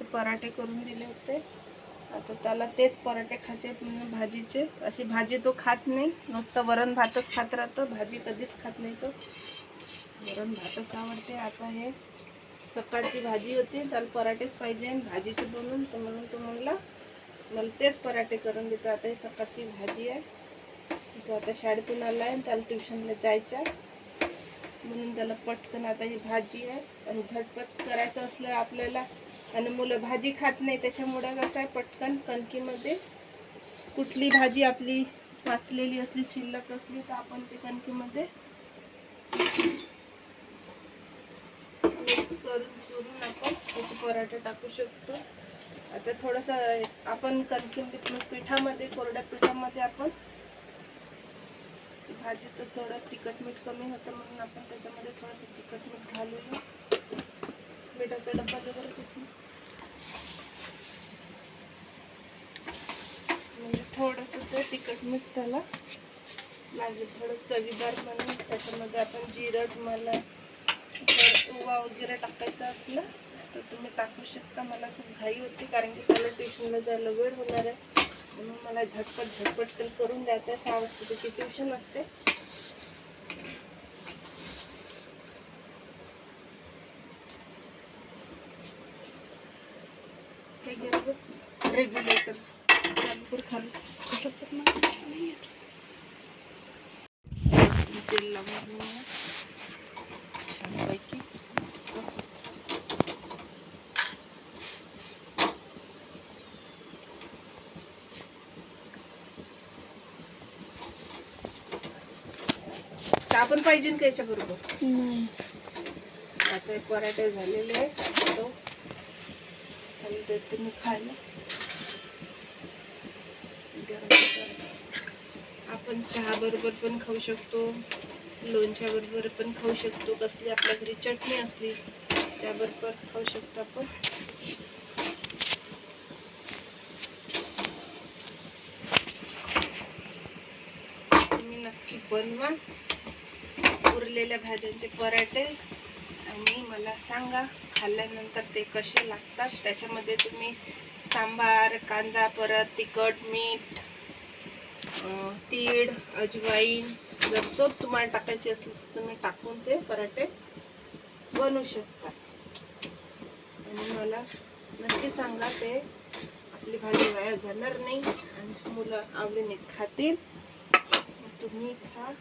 पराठे करून दिले होते. आता त्याला तेच पराठे खायचे भाजीचे. अशी भाजी तो खात नाही, नुसतं वरण भातच खात राहतो, भाजी कधीच खात नाही तो. वरण भातच आवडते. आता हे सकाळची भाजी होती, त्याला पराठेच पाहिजे भाजीचे बनवून, तर म्हणून तो म्हणला मला तेच पराठे करून देतो. आता ही सकाळची भाजी आहे. तो आता शाळेतून आला आहे, त्याला ट्युशनला जायचं आहे, म्हणून त्याला पटकन आता ही भाजी आहे. आणि झटपट करायचं असलं आपल्याला, आणि मुलं भाजी खात नाही, त्याच्यामुळे कसं आहे पटकन कणकीमध्ये कुठली भाजी आपली वाचलेली असली, शिल्लक असली, तर आपण ते कणकीमध्ये मिक्स करून चुरून आपण त्याचे पराठे टाकू शकतो. आता थोडंसं आपण कणकी पिठामध्ये, कोरड्या पिठामध्ये आपण भाजीचं थोडं तिखट मीठ कमी होतं, म्हणून आपण त्याच्यामध्ये थोडंसं तिखट मीठ घालूया. मिठाचा डब्बा दे बरं तिथून. म्हणजे थोडंसं ते तिखट मीठ त्याला लागेल, थोडं चवीदार म्हणून. त्याच्यामध्ये आपण जिरं, तुम्हाला ओवा वगैरे टाकायचा असला तर तुम्ही टाकू शकता. मला खूप घाई होती, कारण की त्याला ट्युशनला जायला वेळ होणार आहे, म्हणून मला झटपट ते करून द्यायचं आहे. 6 वाजता त्याची ट्युशन असते. हे घ्या रेग्युलेटर चालू कर, खाली कसं करणार नाही येत. तेल लावून छानपैकी चहा पण पाहिजे का याच्या बरोबर? नाही. आता पराठे झालेले आहेत, तो देते मी खायला. आपण चहा बरोबर पण खाऊ शकतो, लोणच्या बरोबर पण खाऊ शकतो, कसली आपल्या घरी चटणी असली त्याबरोबर खाऊ शकतो आपण. तुम्ही नक्की बनवा उरलेल्या भाज्यांचे पराठे आणि मला सांगा खाल्ल्यानंतर ते कसे लागतात. त्याच्यामध्ये तुम्ही सांबार, कांदा, परत तिखट, मीठ, तीळ, अजवाईन, जर सोप तुम्हाला टाकायची असली तर तुम्ही टाकून ते पराठे बनवू शकता. आणि मला नक्की सांगा, ते आपली भाजी वाया जाणार नाही आणि मुलं आवडीने खातील. तुम्ही खा.